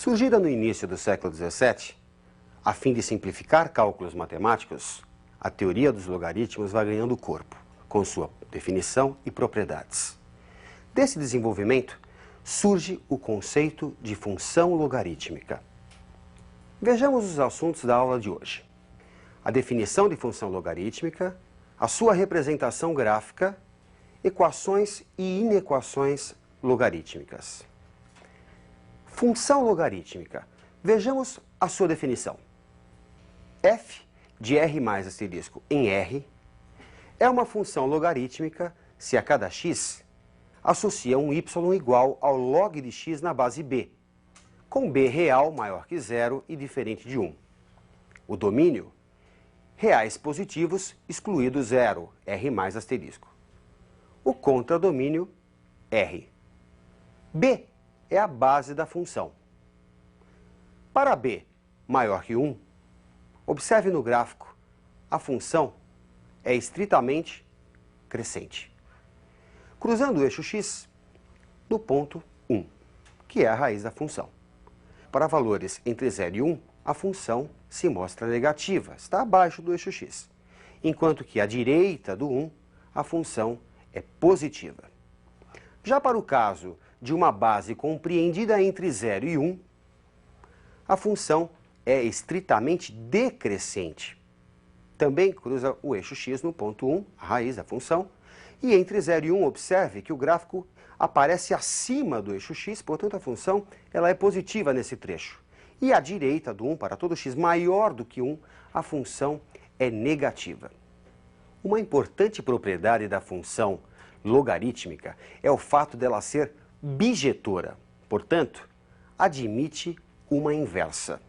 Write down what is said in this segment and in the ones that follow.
Surgida no início do século XVII, a fim de simplificar cálculos matemáticos, a teoria dos logaritmos vai ganhando corpo, com sua definição e propriedades. Desse desenvolvimento, surge o conceito de função logarítmica. Vejamos os assuntos da aula de hoje. A definição de função logarítmica, a sua representação gráfica, equações e inequações logarítmicas. Função logarítmica. Vejamos a sua definição. F de R mais asterisco em R é uma função logarítmica se a cada x associa um y igual ao log de x na base b, com b real maior que zero e diferente de 1. O domínio, reais positivos excluído zero, R mais asterisco. O contradomínio, R. B é a base da função. Para b maior que 1, observe no gráfico, a função é estritamente crescente, cruzando o eixo x no ponto 1, que é a raiz da função. Para valores entre 0 e 1, a função se mostra negativa, está abaixo do eixo x, enquanto que à direita do 1, a função é positiva. Já para o caso de uma base compreendida entre 0 e 1, a função é estritamente decrescente. Também cruza o eixo x no ponto 1, a raiz da função, e entre 0 e 1, observe que o gráfico aparece acima do eixo x, portanto a função ela é positiva nesse trecho. E à direita do 1, para todo x maior do que 1, a função é negativa. Uma importante propriedade da função logarítmica é o fato dela ser bijetora, portanto, admite uma inversa.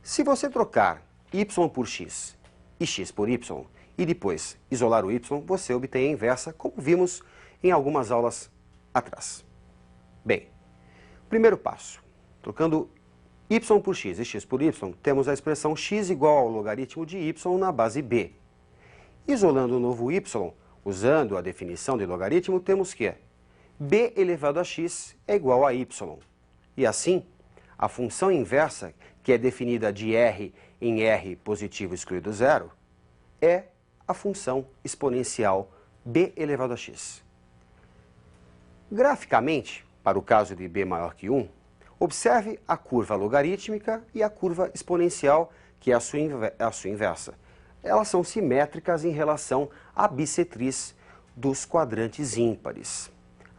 Se você trocar y por x e x por y e depois isolar o y, você obtém a inversa, como vimos em algumas aulas atrás. Bem, primeiro passo, trocando y por x e x por y, temos a expressão x igual ao logaritmo de y na base b. Isolando o novo y, usando a definição de logaritmo, temos que b elevado a x é igual a y. E assim, a função inversa, que é definida de r em r positivo excluído zero, é a função exponencial b elevado a x. Graficamente, para o caso de b maior que 1, observe a curva logarítmica e a curva exponencial, que é a sua inversa. Elas são simétricas em relação à bissetriz dos quadrantes ímpares.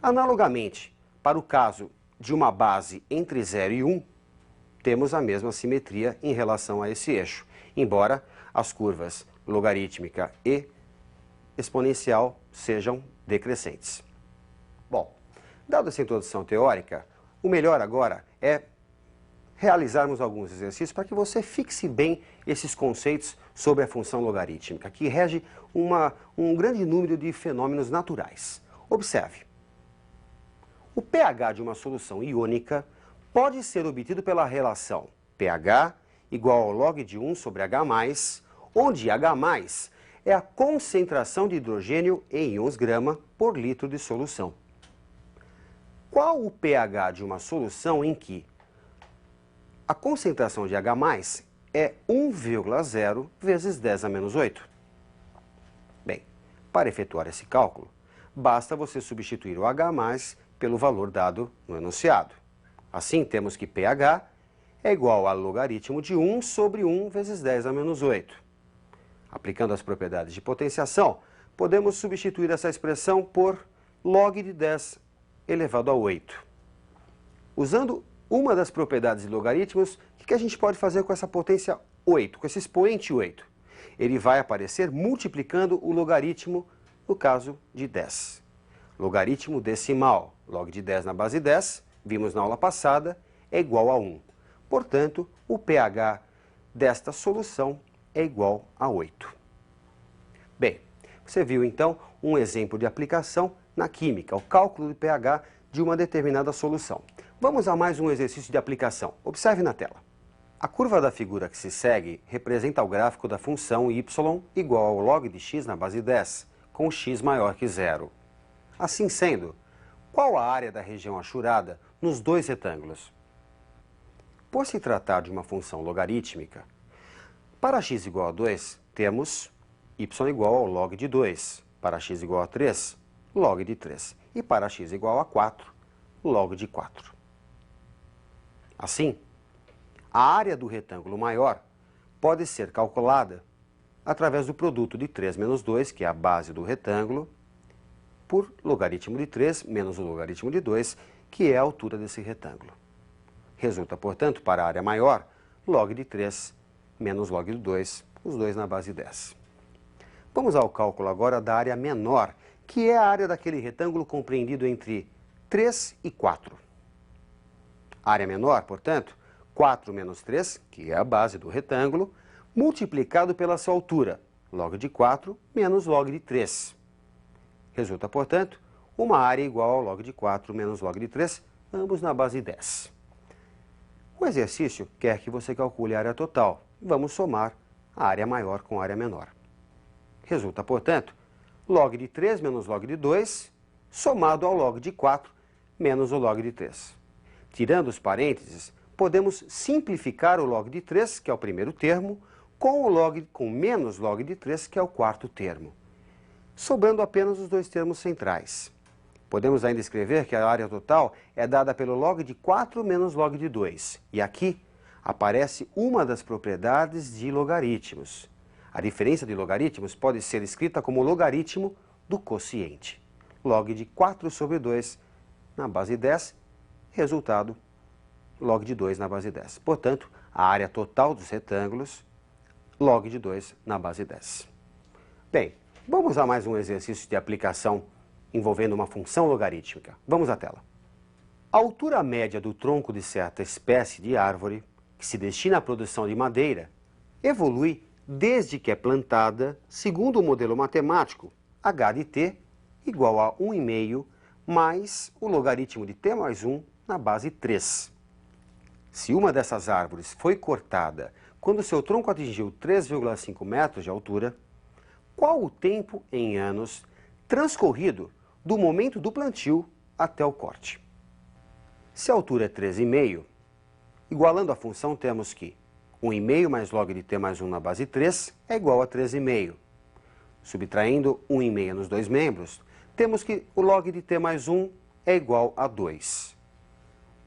Analogamente, para o caso de uma base entre 0 e 1, temos a mesma simetria em relação a esse eixo, embora as curvas logarítmica e exponencial sejam decrescentes. Bom, dada essa introdução teórica, o melhor agora é realizarmos alguns exercícios para que você fixe bem esses conceitos sobre a função logarítmica, que rege um grande número de fenômenos naturais. Observe. O pH de uma solução iônica pode ser obtido pela relação pH igual ao log de 1 sobre H+, onde H+ é a concentração de hidrogênio em íons grama por litro de solução. Qual o pH de uma solução em que a concentração de H+ é 1,0 vezes 10 a menos 8? Bem, para efetuar esse cálculo, basta você substituir o H+ pelo valor dado no enunciado. Assim, temos que pH é igual ao logaritmo de 1 sobre 1 vezes 10 a menos 8. Aplicando as propriedades de potenciação, podemos substituir essa expressão por log de 10 elevado a 8. Usando uma das propriedades de logaritmos, o que a gente pode fazer com essa potência 8, com esse expoente 8? Ele vai aparecer multiplicando o logaritmo, no caso de 10. Logaritmo decimal, log de 10 na base 10, vimos na aula passada, é igual a 1. Portanto, o pH desta solução é igual a 8. Bem, você viu então um exemplo de aplicação na química, o cálculo do pH de uma determinada solução. Vamos a mais um exercício de aplicação. Observe na tela. A curva da figura que se segue representa o gráfico da função y igual ao log de x na base 10, com x maior que zero. Assim sendo, qual a área da região achurada nos dois retângulos? Por se tratar de uma função logarítmica, para x igual a 2, temos y igual ao log de 2. Para x igual a 3, log de 3. E para x igual a 4, log de 4. Assim, a área do retângulo maior pode ser calculada através do produto de 3 menos 2, que é a base do retângulo, por logaritmo de 3 menos o logaritmo de 2, que é a altura desse retângulo. Resulta, portanto, para a área maior, log de 3 menos log de 2, os dois na base 10. Vamos ao cálculo agora da área menor, que é a área daquele retângulo compreendido entre 3 e 4. A área menor, portanto, 4 menos 3, que é a base do retângulo, multiplicado pela sua altura, log de 4 menos log de 3. Resulta, portanto, uma área igual ao log de 4 menos log de 3, ambos na base 10. O exercício quer que você calcule a área total. Vamos somar a área maior com a área menor. Resulta, portanto, log de 3 menos log de 2, somado ao log de 4 menos o log de 3. Tirando os parênteses, podemos simplificar o log de 3, que é o primeiro termo, com menos log de 3, que é o quarto termo, sobrando apenas os dois termos centrais. Podemos ainda escrever que a área total é dada pelo log de 4 menos log de 2. E aqui aparece uma das propriedades de logaritmos. A diferença de logaritmos pode ser escrita como logaritmo do quociente. Log de 4 sobre 2 na base 10, resultado, log de 2 na base 10. Portanto, a área total dos retângulos, log de 2 na base 10. Bem, vamos a mais um exercício de aplicação envolvendo uma função logarítmica. Vamos à tela. A altura média do tronco de certa espécie de árvore, que se destina à produção de madeira, evolui desde que é plantada segundo o modelo matemático h de t igual a 1,5 mais o logaritmo de t mais 1 na base 3. Se uma dessas árvores foi cortada quando seu tronco atingiu 3,5 metros de altura, qual o tempo em anos transcorrido do momento do plantio até o corte? Se a altura é 3,5, igualando a função, temos que 1,5 mais log de t mais 1 na base 3 é igual a 3,5. Subtraindo 1,5 nos dois membros, temos que o log de t mais 1 é igual a 2.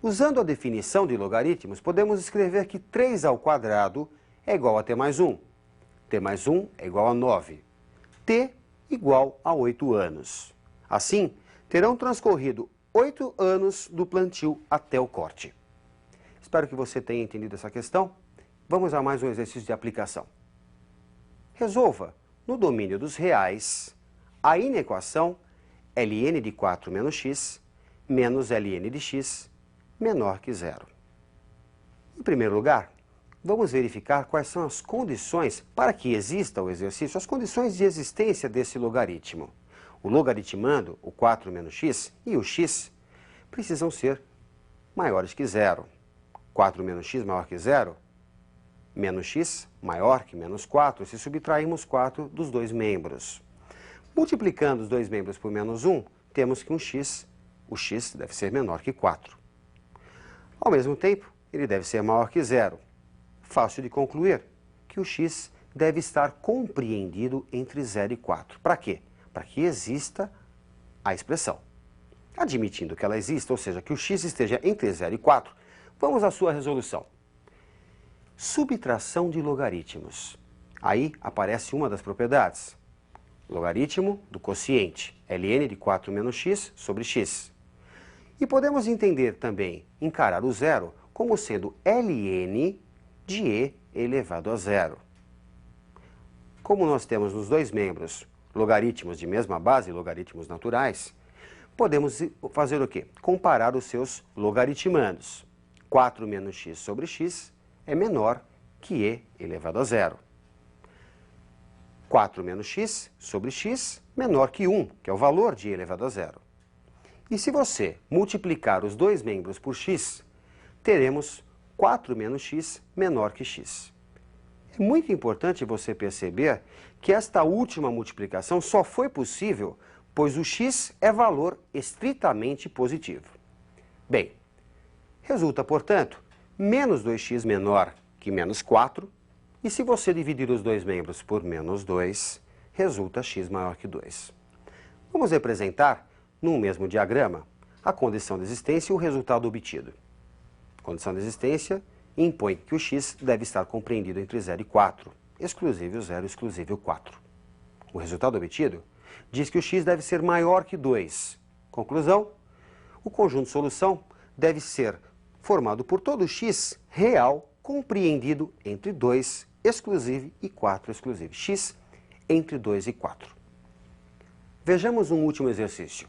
Usando a definição de logaritmos, podemos escrever que 3 ao quadrado é igual a t mais 1. T mais 1 é igual a 9. T igual a 8 anos. Assim, terão transcorrido 8 anos do plantio até o corte. Espero que você tenha entendido essa questão. Vamos a mais um exercício de aplicação. Resolva, no domínio dos reais, a inequação ln de 4 menos x menos ln de x menor que zero. Em primeiro lugar, vamos verificar quais são as condições para que exista o exercício, as condições de existência desse logaritmo. O logaritmando, o 4 menos x e o x precisam ser maiores que zero. 4 menos x maior que zero, menos x maior que menos 4, se subtrairmos 4 dos dois membros. Multiplicando os dois membros por menos 1, temos que o x deve ser menor que 4. Ao mesmo tempo, ele deve ser maior que zero. Fácil de concluir que o x deve estar compreendido entre 0 e 4. Para quê? Para que exista a expressão. Admitindo que ela exista, ou seja, que o x esteja entre 0 e 4, vamos à sua resolução. Subtração de logaritmos. Aí aparece uma das propriedades. Logaritmo do quociente, ln de 4 menos x sobre x. E podemos entender também, encarar o zero como sendo ln de e elevado a zero. Como nós temos nos dois membros logaritmos de mesma base, logaritmos naturais, podemos fazer o quê? Comparar os seus logaritmandos. 4 menos x sobre x é menor que e elevado a zero. 4 menos x sobre x menor que 1, que é o valor de e elevado a zero. E se você multiplicar os dois membros por x, teremos 4 menos x menor que x. É muito importante você perceber que esta última multiplicação só foi possível pois o x é valor estritamente positivo. Bem, resulta, portanto, menos 2x menor que menos 4, e se você dividir os dois membros por menos 2, resulta x maior que 2. Vamos representar, num mesmo diagrama, a condição de existência e o resultado obtido. A condição de existência impõe que o x deve estar compreendido entre 0 e 4, exclusivo 0, exclusivo 4. O resultado obtido diz que o x deve ser maior que 2. Conclusão: o conjunto de solução deve ser formado por todo x real compreendido entre 2, exclusivo, e 4, exclusivo. X entre 2 e 4. Vejamos um último exercício.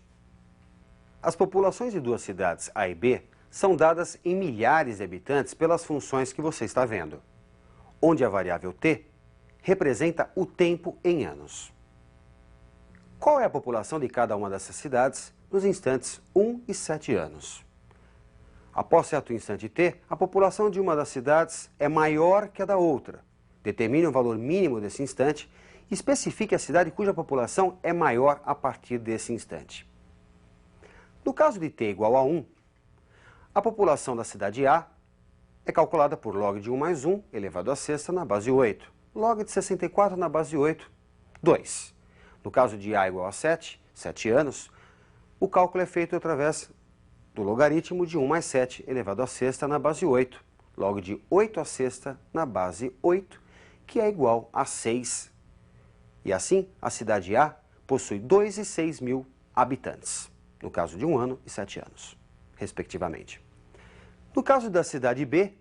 As populações de duas cidades A e B são dadas em milhares de habitantes pelas funções que você está vendo, onde a variável t representa o tempo em anos. Qual é a população de cada uma dessas cidades nos instantes 1 e 7 anos? Após certo instante t, a população de uma das cidades é maior que a da outra. Determine o valor mínimo desse instante e especifique a cidade cuja população é maior a partir desse instante. No caso de t igual a 1, a população da cidade A é calculada por log de 1 mais 1 elevado à sexta na base 8. Log de 64 na base 8, 2. No caso de A igual a 7, 7 anos, o cálculo é feito através do logaritmo de 1 mais 7 elevado à sexta na base 8. Log de 8 à sexta na base 8, que é igual a 6. E assim, a cidade A possui 2 e 6 mil habitantes, no caso de 1 ano e 7 anos, respectivamente. No caso da cidade B,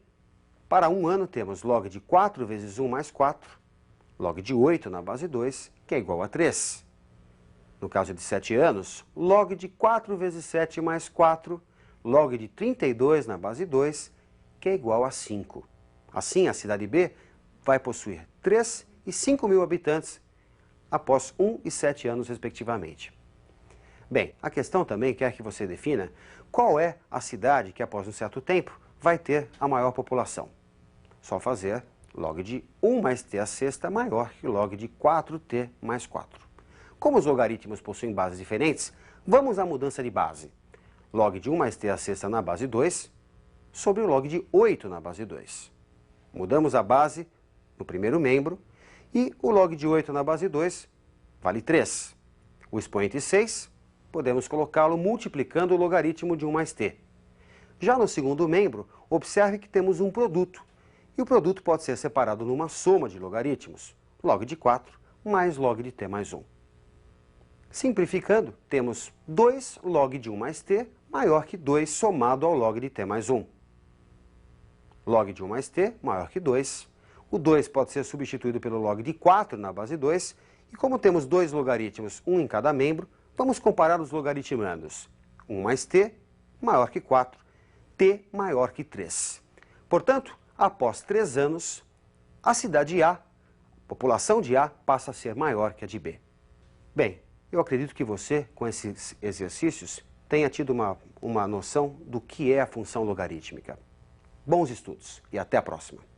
para 1 ano temos log de 4 vezes 1 mais 4, log de 8 na base 2, que é igual a 3. No caso de 7 anos, log de 4 vezes 7 mais 4, log de 32 na base 2, que é igual a 5. Assim, a cidade B vai possuir 3 e 5 mil habitantes após 1 e 7 anos, respectivamente. Bem, a questão também quer que você defina qual é a cidade que, após um certo tempo, vai ter a maior população. Só fazer log de 1 mais t à sexta maior que log de 4t mais 4. Como os logaritmos possuem bases diferentes, vamos à mudança de base. Log de 1 mais t à sexta na base 2 sobre o log de 8 na base 2. Mudamos a base no primeiro membro e o log de 8 na base 2 vale 3. O expoente 6, podemos colocá-lo multiplicando o logaritmo de 1 mais t. Já no segundo membro, observe que temos um produto, e o produto pode ser separado numa soma de logaritmos, log de 4 mais log de t mais 1. Simplificando, temos 2 log de 1 mais t maior que 2 somado ao log de t mais 1. Log de 1 mais t maior que 2. O 2 pode ser substituído pelo log de 4 na base 2, e como temos dois logaritmos, um em cada membro, vamos comparar os logaritmandos. 1 mais t maior que 4, t maior que 3. Portanto, após 3 anos, a cidade A, a população de A, passa a ser maior que a de B. Bem, eu acredito que você, com esses exercícios, tenha tido uma noção do que é a função logarítmica. Bons estudos e até a próxima!